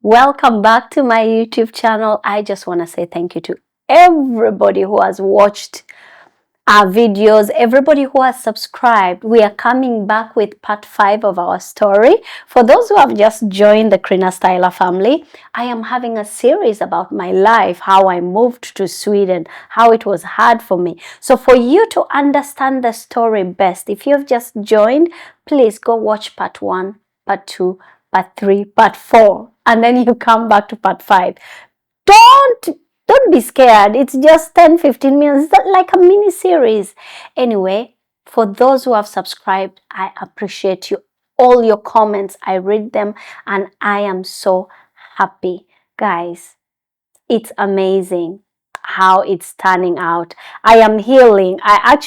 Welcome back to my YouTube channel. I just want to say thank you to everybody who has watched our videos, everybody who has subscribed. We are coming back with part 5 of our story. For those who have just joined the Krina Styla family, I am having a series about my life, how I moved to Sweden, how it was hard for me. So for you to understand the story best, if you have just joined, please go watch part 1, part 2, part 3, part 4, and then you come back to part 5. Don't don't be scared. It's just 10-15 minutes. It's like a mini series. Anyway, for those who have subscribed, I appreciate you. All your comments, I read them and I am so happy. Guys, it's amazing how it's turning out. I am healing. I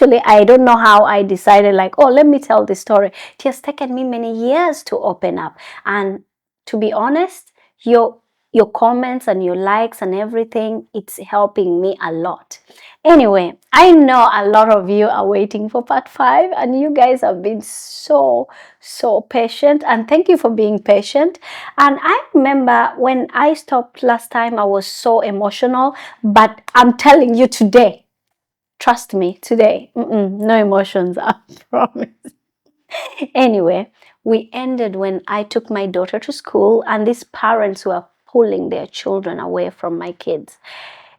don't know how I decided, like, oh, let me tell this story. It has taken me many years to open up. And to be honest, your comments and your likes and everything, it's helping me a lot. Anyway, I know a lot of you are waiting for part 5 and you guys have been so patient, and thank you for being patient. And I remember when I stopped last time, I was so emotional, but I'm telling you today, trust me, today, no emotions, I promise. Anyway, we ended when I took my daughter to school and these parents were pulling their children away from my kids.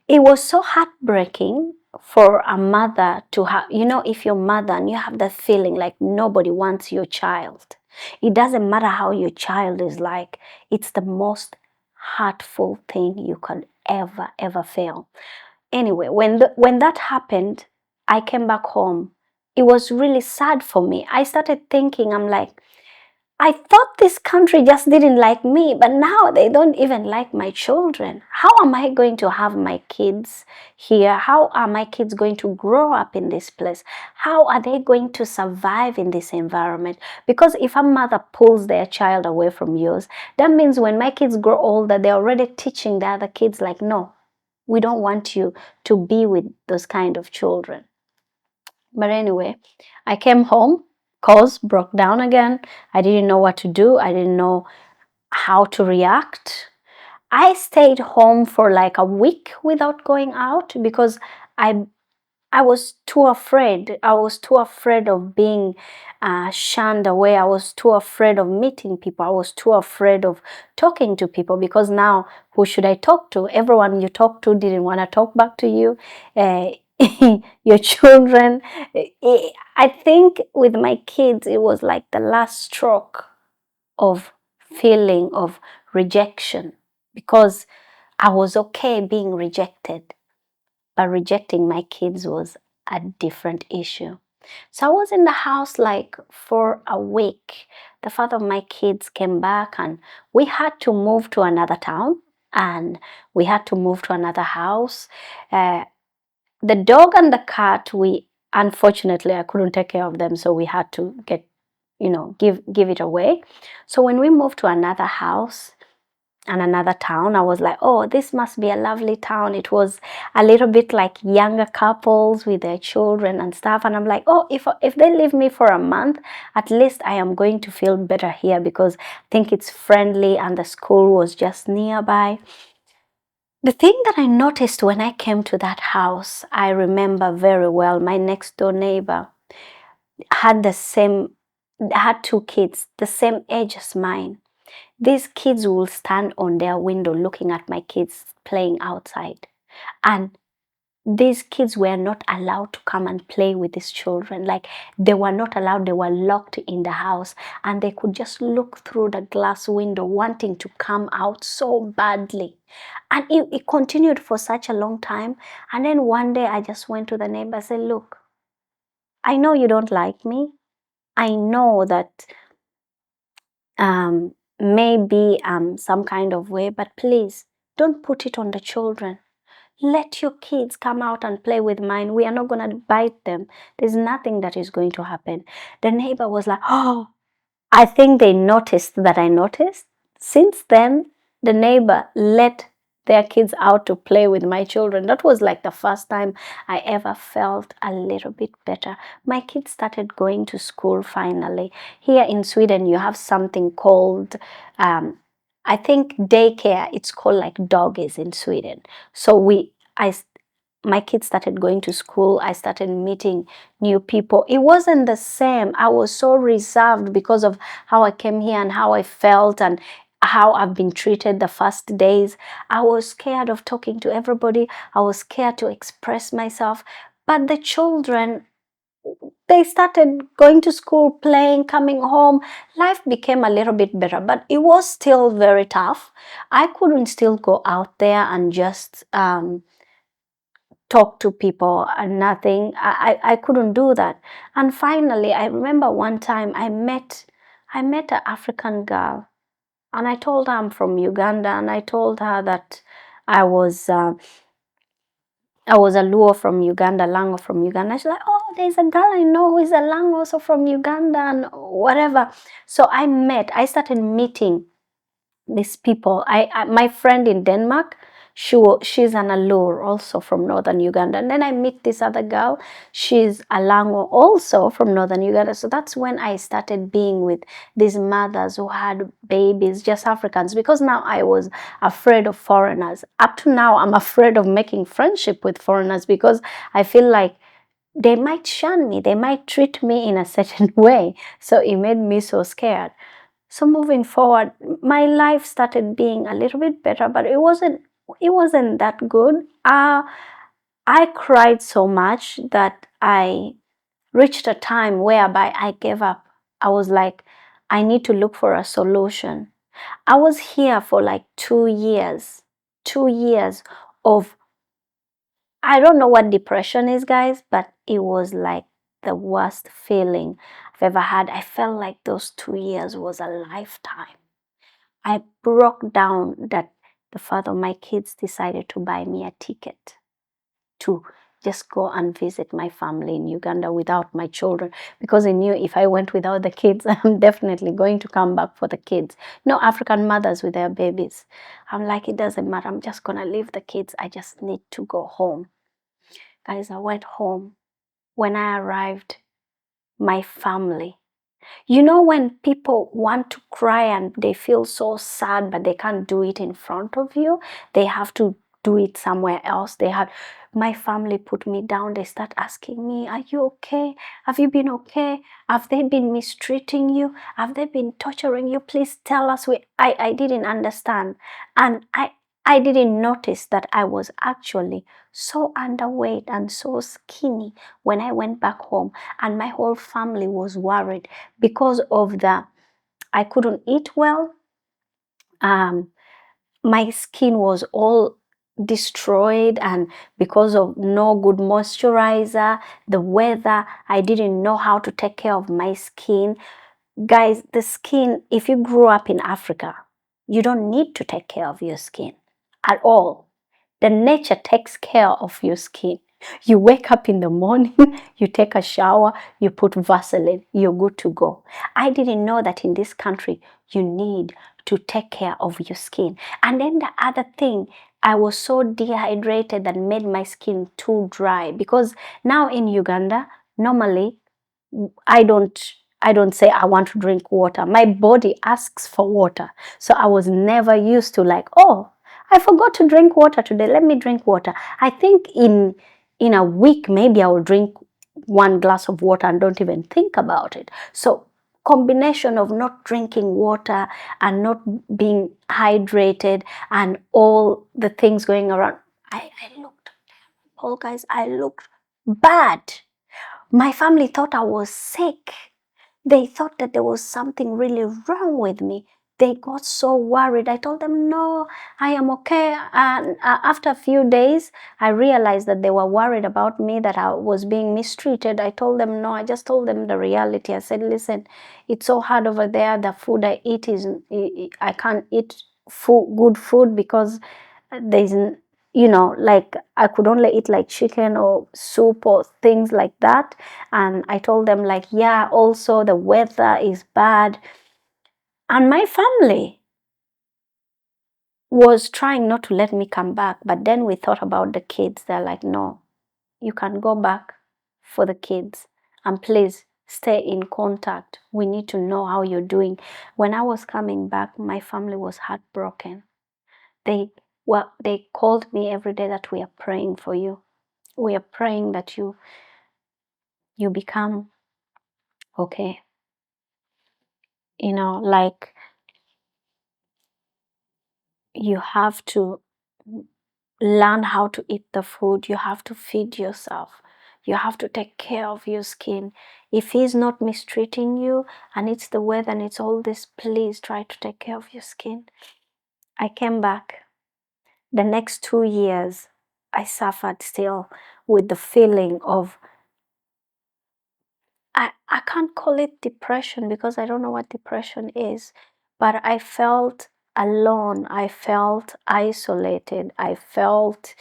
It was so heartbreaking for a mother to have, if you're mother and you have that feeling like nobody wants your child. It doesn't matter how your child is like. It's the most hurtful thing you could ever feel. Anyway, when that happened, I came back home. It was really sad for me. I started thinking, I'm like, I thought this country just didn't like me, but now they don't even like my children. How am I going to have my kids here? How are my kids going to grow up in this place? How are they going to survive in this environment? Because if a mother pulls their child away from yours, that means when my kids grow older, they're already teaching the other kids like, no, we don't want you to be with those kind of children. But anyway, I came home, calls broke down again. I didn't know what to do. I didn't know how to react. I stayed home for like a week without going out because I I was too afraid. I was too afraid of being shunned away. I was too afraid of meeting people. I was too afraid of talking to people because now who should I talk to? Everyone you talk to didn't want to talk back to you. Uh, your children. I think with my kids, it was like the last stroke of feeling of rejection because I was okay being rejected, but rejecting my kids was a different issue. So I was in the house like for a week. The father of my kids came back and we had to move to another town and we had to move to another house. The dog and the cat, we unfortunately I couldn't take care of them, so we had to give it away. So when we moved to another house and another town, I was like, oh, this must be a lovely town. It was a little bit like younger couples with their children and stuff. And I'm like, oh, if they leave me for a month, at least I am going to feel better here because I think it's friendly and the school was just nearby. The thing that I noticed when I came to that house, I remember very well, my next door neighbor had had 2 kids, the same age as mine. These kids will stand on their window looking at my kids playing outside. And these kids were not allowed to come and play with these children. Like they were not allowed, they were locked in the house and they could just look through the glass window wanting to come out so badly. And it continued for such a long time. And then one day I just went to the neighbor and said, look, I know you don't like me. I know that maybe some kind of way, but please don't put it on the children. Let your kids come out and play with mine. We are not going to bite them. There's nothing that is going to happen. The neighbor was like, oh, I think they noticed that I noticed. Since then, the neighbor let their kids out to play with my children. That was like the first time I ever felt a little bit better. My kids started going to school finally. Here in Sweden, you have something called I think daycare, it's called like doggies in Sweden. So my kids started going to school. I started meeting new people. It wasn't the same. I was so reserved because of how I came here and how I felt and how I've been treated the first days. I was scared of talking to everybody. I was scared to express myself. But the children, they started going to school, playing, coming home. Life became a little bit better, but it was still very tough. I couldn't still go out there and just talk to people and nothing. I couldn't do that. And finally, I remember one time I met an African girl, and I told her I'm from Uganda, and I told her that I was I was a Luo from Uganda, Lango from Uganda. She's like, oh, there's a girl I know who is a Lango also from Uganda and whatever. So I started meeting these people. My friend in Denmark, she's an Alur also from northern Uganda. And then I meet this other girl, she's a Lango also from northern Uganda. So that's when I started being with these mothers who had babies, just Africans, because now I was afraid of foreigners. Up to now, I'm afraid of making friendship with foreigners because I feel like they might shun me, they might treat me in a certain way. So it made me so scared. So moving forward, my life started being a little bit better, but it wasn't that good. I cried so much that I reached a time whereby I gave up. I was like, I need to look for a solution. I was here for like 2 years, 2 years of, I don't know what depression is, guys, but it was like the worst feeling I've ever had. I felt like those 2 years was a lifetime. I broke down that the father of my kids decided to buy me a ticket to just go and visit my family in Uganda without my children, because he knew if I went without the kids, I'm definitely going to come back for the kids. No, African mothers with their babies. I'm like, it doesn't matter. I'm just going to leave the kids. I just need to go home. Guys, I went home. When I arrived, my family, you know, when people want to cry and they feel so sad, but they can't do it in front of you, they have to do it somewhere else. My family put me down. They start asking me, are you okay? Have you been okay? Have they been mistreating you? Have they been torturing you? Please tell us. I didn't understand. And I didn't notice that I was actually so underweight and so skinny when I went back home. And my whole family was worried because of I couldn't eat well. My skin was all destroyed, and because of no good moisturizer, the weather, I didn't know how to take care of my skin. Guys, the skin, if you grew up in Africa, you don't need to take care of your skin at all. The nature takes care of your skin. You wake up in the morning, you take a shower, you put Vaseline, you're good to go. I didn't know that in this country, you need to take care of your skin. And then the other thing, I was so dehydrated that made my skin too dry, because now in Uganda, normally I don't say I want to drink water. My body asks for water. So I was never used to like, oh, I forgot to drink water today. Let me drink water. I think in a week, maybe I will drink 1 glass of water and don't even think about it. So combination of not drinking water and not being hydrated and all the things going around. I looked, oh guys, I looked bad. My family thought I was sick. They thought that there was something really wrong with me. They got so worried. I told them, no, I am okay. And after a few days, I realized that they were worried about me, that I was being mistreated. I told them, no, I just told them the reality. I said, listen, it's so hard over there. The food I eat I can't eat good food because there's, like I could only eat like chicken or soup or things like that. And I told them like, yeah, also the weather is bad. And my family was trying not to let me come back. But then we thought about the kids. They're like, no, you can go back for the kids. And please stay in contact. We need to know how you're doing. When I was coming back, my family was heartbroken. They called me every day that we are praying for you. We are praying that you become okay. Like you have to learn how to eat the food. You have to feed yourself. You have to take care of your skin. If he's not mistreating you and it's the weather and it's all this, please try to take care of your skin. I came back. The next 2 years, I suffered still with the feeling of, I can't call it depression because I don't know what depression is, but I felt alone. I felt isolated. I felt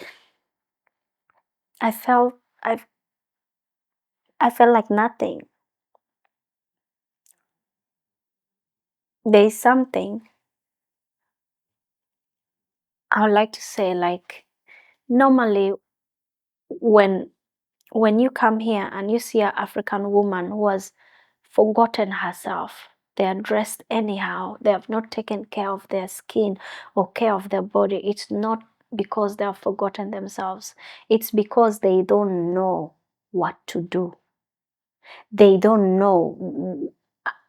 I felt I felt like nothing. There's something I would like to say, like, normally when you come here and you see an African woman who has forgotten herself, they are dressed anyhow, they have not taken care of their skin or care of their body, it's not because they have forgotten themselves, it's because they don't know what to do. They don't know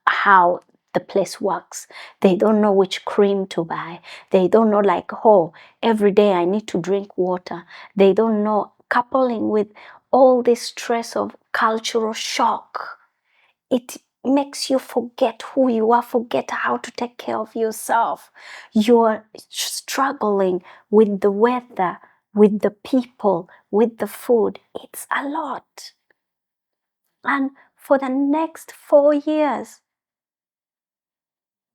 how the place works. They don't know which cream to buy. They don't know, like, oh, every day I need to drink water. They don't know, coupling with all this stress of cultural shock. It makes you forget who you are, forget how to take care of yourself. You're struggling with the weather, with the people, with the food. It's a lot. And for the next 4 years,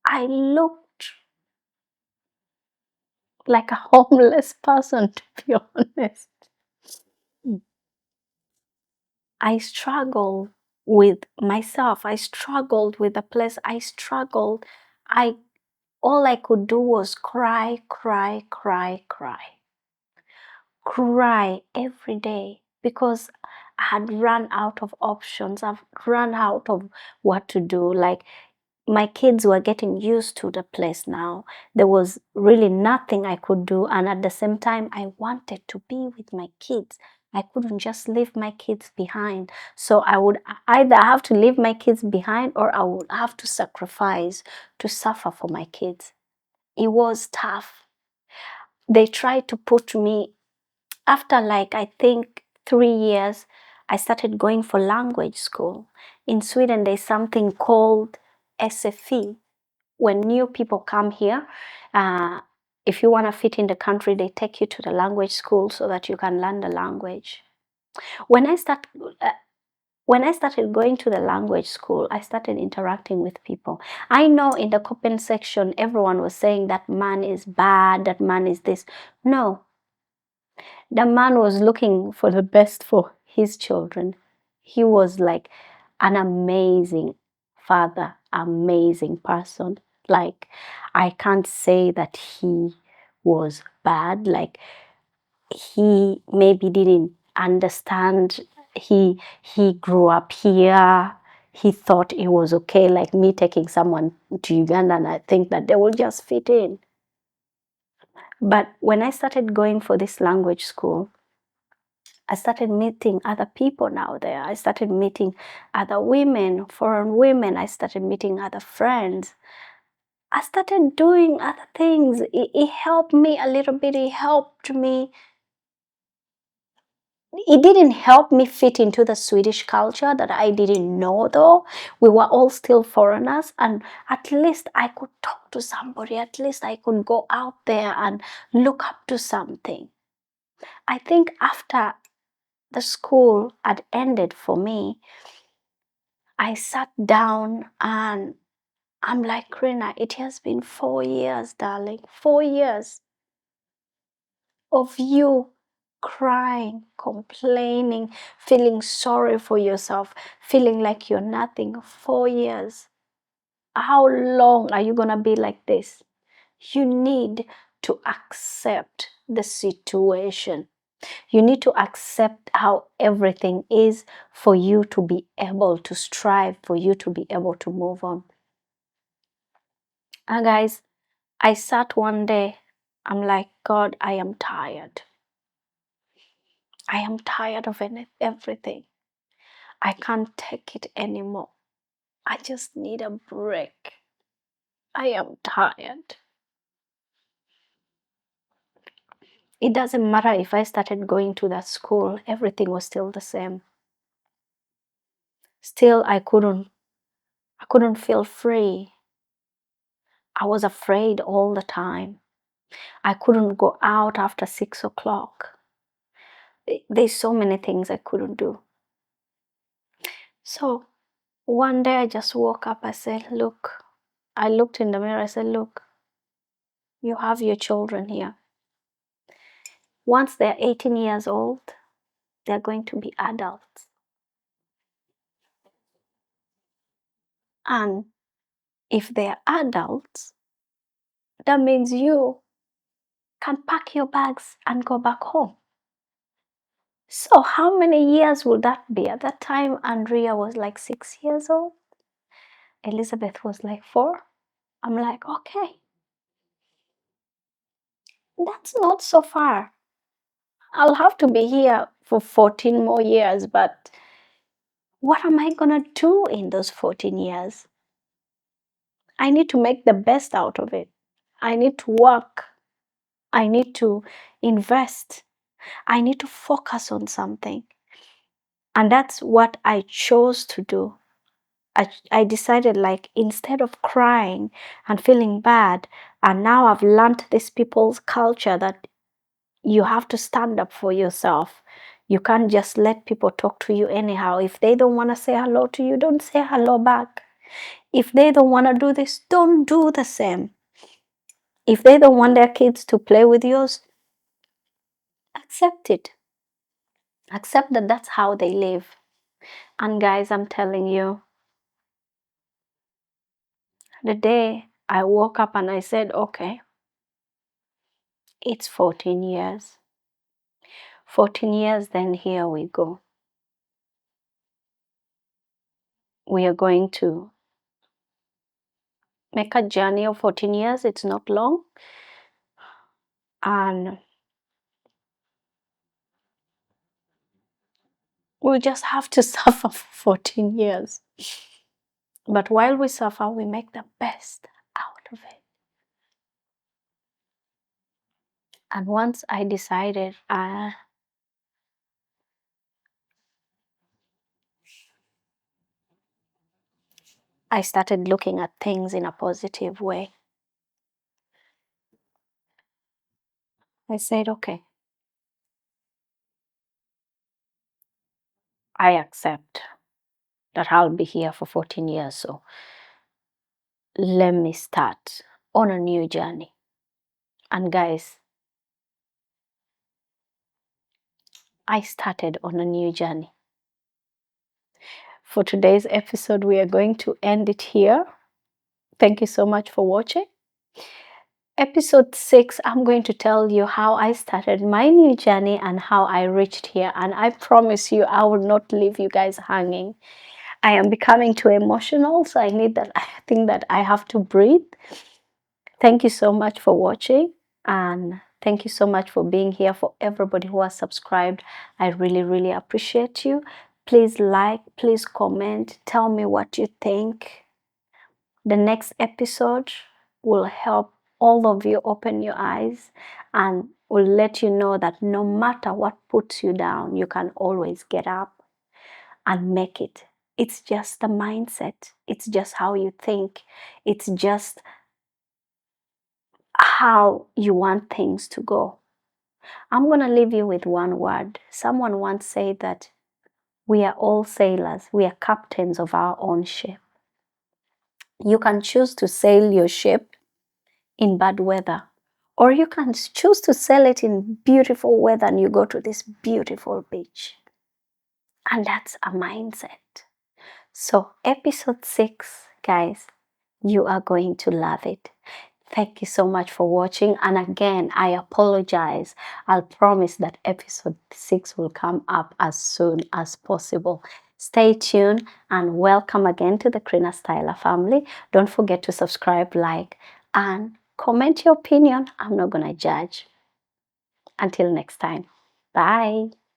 I looked like a homeless person, to be honest. I struggled with myself. I struggled with the place. I struggled. All I could do was cry, cry, cry, cry. Cry every day because I had run out of options. I've run out of what to do. Like, my kids were getting used to the place now. There was really nothing I could do. And at the same time, I wanted to be with my kids. I couldn't just leave my kids behind. So I would either have to leave my kids behind or I would have to sacrifice to suffer for my kids. It was tough. They tried to put me, after, like, I think 3 years, I started going for language school. In Sweden, there's something called SFE. When new people come here, if you want to fit in the country, they take you to the language school so that you can learn the language. When I start, when I started going to the language school, I started interacting with people. I know in the comment section, everyone was saying that man is bad, that man is this. No, the man was looking for the best for his children. He was like an amazing father, amazing person. Like, I can't say that he was bad. Like, he maybe didn't understand. He grew up here. He thought it was okay, like me taking someone to Uganda, and I think that they will just fit in. But when I started going for this language school, I started meeting other people now there. I started meeting other women, foreign women. I started meeting other friends. I started doing other things. It helped me a little bit. It helped me. It didn't help me fit into the Swedish culture that I didn't know, though. We were all still foreigners, and at least I could talk to somebody. At least I could go out there and look up to something. I think after the school had ended for me, I sat down and I'm like, Krina, it has been 4 years, darling. 4 years of you crying, complaining, feeling sorry for yourself, feeling like you're nothing. 4 years. How long are you going to be like this? You need to accept the situation. You need to accept how everything is for you to be able to strive, for you to be able to move on. And guys, I sat one day, I'm like, God, I am tired. I am tired of everything. I can't take it anymore. I just need a break. I am tired. It doesn't matter if I started going to that school, everything was still the same. Still, I couldn't feel free. I was afraid all the time. I couldn't go out after 6 o'clock. There's so many things I couldn't do. So one day I just woke up. I said, look, I looked in the mirror. I said, look, you have your children here. Once they're 18 years old, they're going to be adults. And if they're adults, that means you can pack your bags and go back home. So how many years will that be? At that time, Andrea was like 6 years old. Elizabeth was like 4. I'm like, okay, that's not so far. I'll have to be here for 14 more years, but what am I gonna do in those 14 years? I need to make the best out of it. I need to work. I need to invest. I need to focus on something. And that's what I chose to do. I decided, like, instead of crying and feeling bad, and now I've learned this people's culture that you have to stand up for yourself. You can't just let people talk to you anyhow. If they don't want to say hello to you, don't say hello back. If they don't want to do this, don't do the same. If they don't want their kids to play with yours, accept it. Accept that that's how they live. And guys, I'm telling you, the day I woke up and I said, okay, it's 14 years. 14 years, then here we go. We are going to make a journey of 14 years. It's not long. And we'll just have to suffer for 14 years. But while we suffer, we make the best out of it. And once I decided, I started looking at things in a positive way. I said, okay, I accept that I'll be here for 14 years. So let me start on a new journey. And guys, I started on a new journey. For today's episode, we are going to end it here. Thank you so much for watching. Episode 6, I'm going to tell you how I started my new journey and how I reached here. And I promise you, I will not leave you guys hanging. I am becoming too emotional, so I think that I have to breathe. Thank you so much for watching, and thank you so much for being here. For everybody who has subscribed, I really, really appreciate you. Please like, please comment, tell me what you think. The next episode will help all of you open your eyes and will let you know that no matter what puts you down, you can always get up and make it. It's just the mindset. It's just how you think. It's just how you want things to go. I'm going to leave you with one word. Someone once said that we are all sailors. We are captains of our own ship. You can choose to sail your ship in bad weather, or you can choose to sail it in beautiful weather and you go to this beautiful beach. And that's a mindset. So episode 6, guys, you are going to love it. Thank you so much for watching. And again, I apologize. I'll promise that episode 6 will come up as soon as possible. Stay tuned and welcome again to the Krina Styla family. Don't forget to subscribe, like, and comment your opinion. I'm not going to judge. Until next time. Bye.